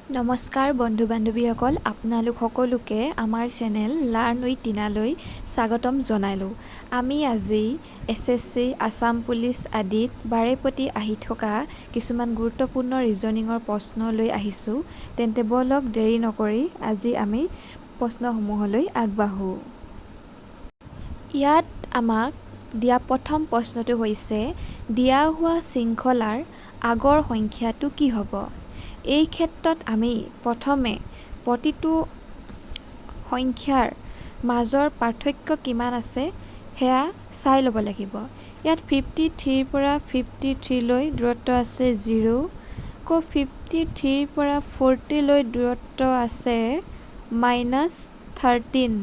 নমস্কাৰ বন্ধু বান্ধৱীসকল, আপোনালোক সকলোকে আমাৰ চেনেল লাৰ্ণ উইথ টিনালৈ স্বাগতম জনালোঁ। আমি আজি SSC, আছাম পুলিচ আদিত বাৰেপতি আহি থকা কিছুমান গুৰুত্বপূৰ্ণ ৰিজনিঙৰ প্ৰশ্ন লৈ আহিছোঁ। তেন্তে বলক দেৰি নকৰি আজি আমি প্ৰশ্নসমূহলৈ আগবাঢ়োঁ। ইয়াত আমাক দিয়া প্ৰথম প্ৰশ্নটো হৈছে, দিয়া হোৱা শৃংখলাৰ আগৰ সংখ্যাটো কি হ'ব? এই ক্ষেত্ৰত আমি প্ৰথমে প্ৰতিটো সংখ্যাৰ মাজৰ পাৰ্থক্য কিমান আছে সেয়া চাই ল'ব লাগিব। ইয়াত 53ৰ পৰা 53লৈ দূৰত্ব আছে 0, আকৌ 53ৰ পৰা 40লৈ দূৰত্ব আছে -13।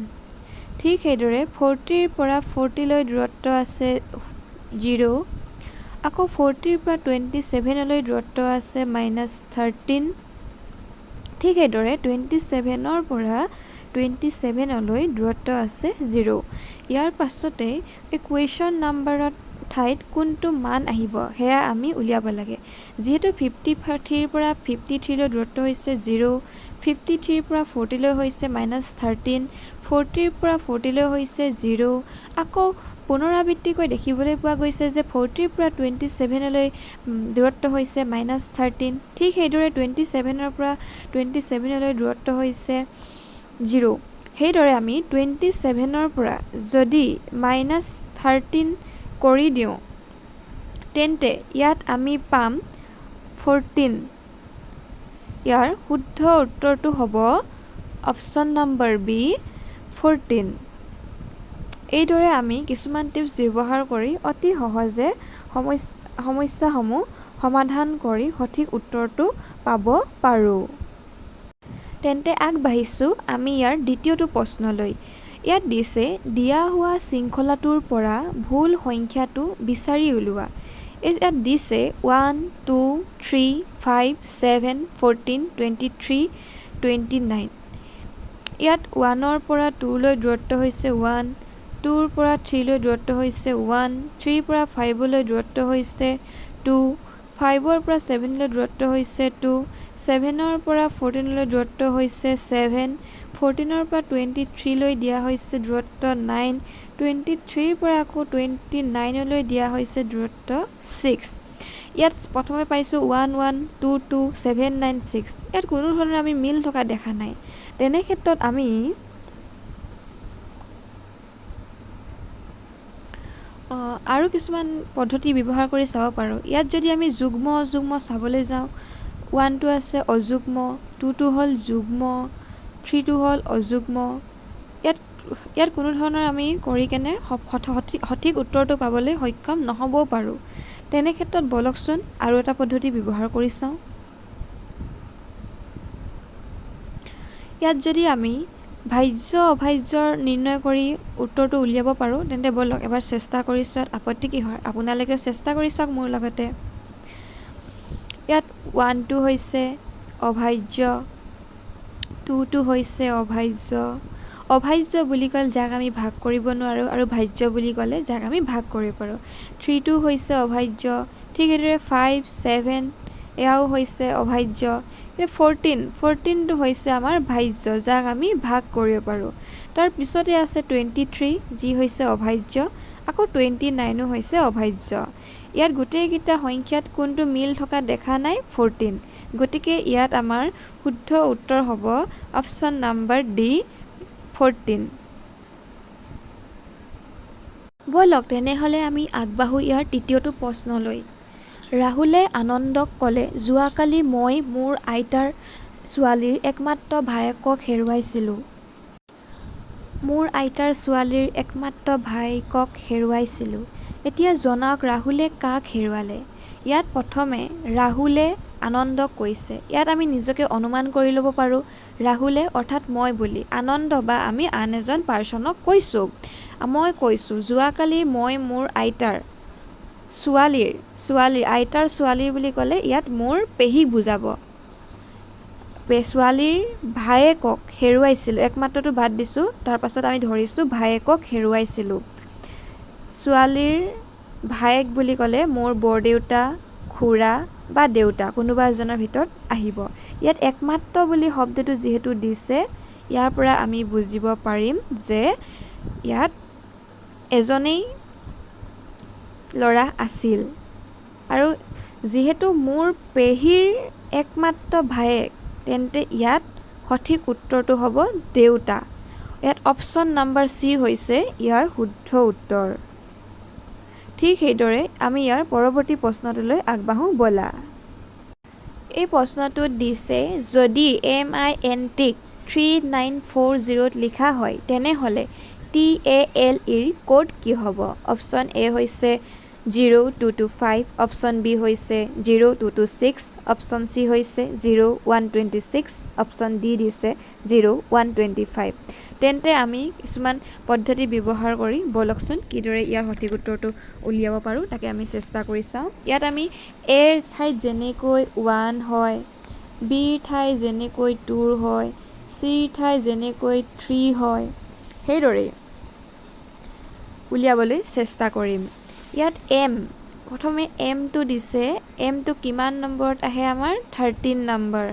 ঠিক সেইদৰে 40ৰ পৰা 40লৈ দূৰত্ব আছে 0, আকৌ 40ৰ পৰা 27লৈ দূৰত্ব আছে -13। ঠিক সেইদৰে 27ৰ পৰা 27লৈ দূৰত্ব আছে 0। ইয়াৰ পাছতে কুৱেশ্যন নাম্বাৰত ঠাইত কোনটো মান আহিব সেয়া আমি উলিয়াব লাগে। যিহেতু 53ৰ পৰা 53লৈ দূৰত্ব হৈছে 0, 53ৰ পৰা 40লৈ হৈছে -13, 40ৰ পৰা 40লৈ হৈছে 0, আকৌ পুনৰাবৃত্তিকৈ দেখিবলৈ পোৱা গৈছে যে 40ৰ পৰা 27লৈ দূৰত্ব হৈছে -13। ঠিক সেইদৰে 27ৰ পৰা 27লৈ দূৰত্ব হৈছে 0। সেইদৰে আমি 27ৰ পৰা যদি -13 কৰি দিওঁ তেন্তে ইয়াত আমি পাম 14। ইয়াৰ শুদ্ধ উত্তৰটো হ'ব অপশ্যন নম্বৰ বি, 14। এইদৰে আমি কিছুমান টিপছ ব্যৱহাৰ কৰি অতি সহজে সমস্যাসমূহ সমাধান কৰি সঠিক উত্তৰটো পাব পাৰোঁ। তেন্তে আগবাঢ়িছোঁ আমি ইয়াৰ দ্বিতীয়টো প্ৰশ্নলৈ। ইয়াত দিছে, দিয়া হোৱা শৃংখলাটোৰ পৰা ভুল সংখ্যাটো বিচাৰি উলিওৱা। ইয়াত দিছে 1, 2, 3, 5, 7, 14, 23, 29। ইয়াত 1ৰ পৰা 2লৈ দূৰত্ব হৈছে 1, 2ৰ পৰা 3লৈ দূৰত্ব হৈছে 1, 3ৰ পৰা 5লৈ দূৰত্ব হৈছে 2, 5ৰ পৰা 7লৈ দূৰত্ব হৈছে 2, 7ৰ পৰা 14লৈ দূৰত্ব হৈছে 7, 14ৰ পৰা 23লৈ দিয়া হৈছে দূৰত্ব 9, 23ৰ পৰা আকৌ 29লৈ দিয়া হৈছে দূৰত্ব 6। ইয়াত প্ৰথমে পাইছোঁ 1, 1, 2, 2, 7, 9, 6। ইয়াত কোনো ধৰণৰ আমি মিল থকা দেখা নাই। তেনে ক্ষেত্ৰত আমি আৰু কিছুমান পদ্ধতি ব্যৱহাৰ কৰি চাব পাৰোঁ। ইয়াত যদি আমি যুগ্ম অযুগ্ম চাবলৈ যাওঁ, 1টো আছে অযুগ্ম, 2টো হ'ল যুগ্ম, 3টো হ'ল অযুগ্ম। ইয়াত কোনো ধৰণৰ আমি কৰি কেনে সঠিক উত্তৰটো পাবলৈ সক্ষম নহ'বও পাৰোঁ। তেনে ক্ষেত্ৰত বলকচোন আৰু এটা পদ্ধতি ব্যৱহাৰ কৰি চাওঁ। ইয়াত যদি আমি ভাজ্য অভাজ্যৰ নিৰ্ণয় কৰি উত্তৰটো উলিয়াব পাৰোঁ তেন্তে বলক এবাৰ চেষ্টা কৰি চোৱাত আপত্তি কিহৰ? আপোনালোকে চেষ্টা কৰি চাওক মোৰ লগতে। ইয়াত 1টো হৈছে অভাজ্য, 2টো হৈছে অভাজ্য। অভাজ্য বুলি ক'লে যাক আমি ভাগ কৰিব নোৱাৰোঁ আৰু ভাজ্য বুলি ক'লে যাক আমি ভাগ কৰিব পাৰোঁ। 3টো হৈছে অভাজ্য। ঠিক সেইদৰে 5, 7 এয়াও হৈছে অভাজ্য। কিন্তু 14টো হৈছে আমাৰ ভাজ্য যাক আমি ভাগ কৰিব পাৰোঁ। তাৰ পিছতে আছে 23 যি হৈছে অভাজ্য, আকৌ 29ও হৈছে অভাজ্য। ইয়াত গোটেইকেইটা সংখ্যাত কোনটো মিল থকা দেখা নাই? 14। গতিকে ইয়াত আমাৰ শুদ্ধ উত্তৰ হ'ব অপশ্যন নম্বৰ ডি, 14। ব'লক তেনেহ'লে আমি আগবাঢ়োঁ ইয়াৰ তৃতীয়টো প্ৰশ্নলৈ। ৰাহুলে আনন্দক ক'লে, যোৱাকালি মই মোৰ আইতাৰ ছোৱালীৰ একমাত্ৰ ভায়েকক হেৰুৱাইছিলোঁ। মোৰ আইতাৰ ছোৱালীৰ একমাত্ৰ ভায়েকক হেৰুৱাইছিলোঁ। এতিয়া জনাওক ৰাহুলে কাক হেৰুৱালে? ইয়াত প্ৰথমে ৰাহুলে আনন্দক কৈছে। ইয়াত আমি নিজকে অনুমান কৰি ল'ব পাৰোঁ ৰাহুলে অৰ্থাৎ মই বুলি। আনন্দ বা আমি আন এজন পাৰ্চনক কৈছোঁ। মই কৈছোঁ যোৱাকালি মই মোৰ আইতাৰ ছোৱালীৰ বুলি ক'লে ইয়াত মোৰ পেহীক বুজাব। ছোৱালীৰ ভায়েকক হেৰুৱাইছিলোঁ, একমাত্ৰটো বাদ দিছোঁ, তাৰপাছত আমি ধৰিছোঁ ভায়েকক হেৰুৱাইছিলোঁ। ছোৱালীৰ ভায়েক বুলি ক'লে মোৰ বৰদেউতা, খুৰা বা দেউতা কোনোবা এজনৰ ভিতৰত আহিব। ইয়াত একমাত্ৰ বুলি শব্দটো যিহেতু দিছে, ইয়াৰ পৰা আমি বুজিব পাৰিম যে ইয়াত এজনেই ল'ৰা আছিল। আৰু যিহেতু মোৰ পেহীৰ একমাত্ৰ ভায়েক, তেন্তে ইয়াত সঠিক উত্তৰটো হ'ব দেউতা। ইয়াত অপশ্যন নম্বৰ চি হৈছে ইয়াৰ শুদ্ধ উত্তৰ। ঠিক সেইদৰে আমি ইয়াৰ পৰৱৰ্তী প্ৰশ্নটোলৈ আগবাঢ়ো ব'লা। এই প্ৰশ্নটোত দিছে যদি MINTক 3940 লিখা হয় তেনেহ'লে TALEৰ কোড কি হ'ব? অপশ্যন এ হৈছে 0225, অপশ্যন বি হৈছে 0226, অপশ্যন চি হৈছে 0126, অপশ্যন ডি দিছে 0125। তেন্তে আমি কিছুমান পদ্ধতি ব্যৱহাৰ কৰি ব'লকচোন কিদৰে ইয়াৰ সঠিক উত্তৰটো উলিয়াব পাৰোঁ তাকে আমি চেষ্টা কৰি চাওঁ। ইয়াত আমি এৰ ঠাইত যেনেকৈ 1 হয়, বিৰ ঠাইত যেনেকৈ 2 হয়, চিৰ ঠাইত যেনেকৈ 3 হয়, সেইদৰেই উলিয়াবলৈ চেষ্টা কৰিম। ইয়াত প্ৰথমে এমটো দিছে, এমটো কিমান নম্বৰত আহে আমাৰ 13 নম্বৰ।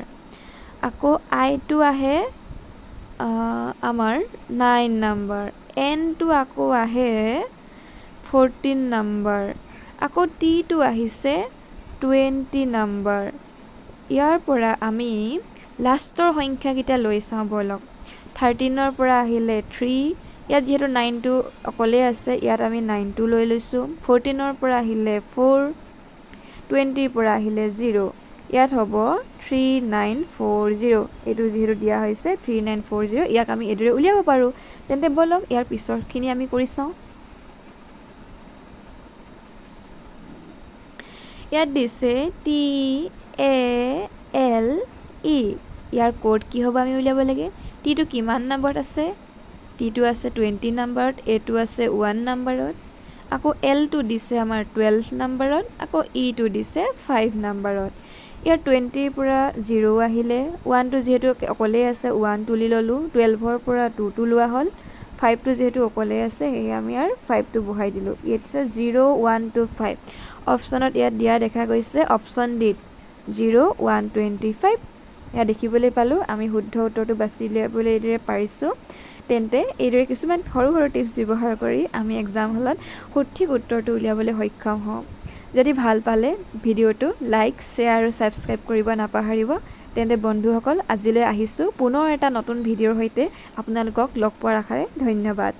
আকৌ আইটো আহে আমাৰ 9 নম্বৰ, এনটো আকৌ আহে 14 নম্বৰ, আকৌ টিটো আহিছে 20 নম্বৰ। ইয়াৰ পৰা আমি লাষ্টৰ সংখ্যাকেইটা লৈ চাওঁ ব'লক। 13ৰ পৰা আহিলে 3, ইয়াত যিহেতু 9টো অকলেই আছে ইয়াত আমি 9টো লৈ লৈছোঁ। 14ৰ পৰা আহিলে 4, 20ৰ পৰা আহিলে 0, ইয়াত হ'ব 3940। এইটো যিহেতু দিয়া হৈছে 3940, ইয়াক আমি এইদৰে উলিয়াব পাৰোঁ। তেন্তে ব'লক ইয়াৰ পিছৰখিনি আমি কৰি চাওঁ। ইয়াত দিছে TALE, ইয়াৰ কোড কি হ'ব আমি উলিয়াব লাগে। টিটো কিমান নম্বৰত আছে? টিটো আছে 20 নম্বৰত, এটো আছে 1 নম্বৰত, আকৌ এলটো দিছে আমাৰ 12 নম্বৰত, আকৌ ইটো দিছে 5 নম্বৰত। ইয়াৰ 20ৰ পৰা 0 আহিলে, 1টো যিহেতু অকলেই আছে 1 তুলি ল'লোঁ, 12ৰ পৰা 2টো লোৱা হ'ল, 5টো যিহেতু অকলেই আছে সেয়ে আমি ইয়াৰ 5টো বহাই দিলোঁ। ইয়াত আছে 0, 1, 2, 5। অপশ্যনত ইয়াত দিয়া দেখা গৈছে অপশ্যন ডিত 0, 1, 25। এয়া দেখিবলৈ পালোঁ আমি শুদ্ধ উত্তৰটো বাছি উলিয়াবলৈ এইদৰে পাৰিছোঁ। তেন্তে এইদৰে কিছুমান সৰু সৰু টিপছ ব্যৱহাৰ কৰি আমি এক্সাম হলত সঠিক উত্তৰটো উলিয়াবলৈ সক্ষম হওঁ। যদি ভাল পালে ভিডিঅ'টো লাইক, শ্বেয়াৰ আৰু ছাবস্ক্ৰাইব কৰিব নাপাহৰিব। তেন্তে বন্ধুসকল আজিলৈ আহিছোঁ পুনৰ এটা নতুন ভিডিঅ'ৰ সৈতে আপোনালোকক লগ পোৱাৰ আশাৰে। ধন্যবাদ।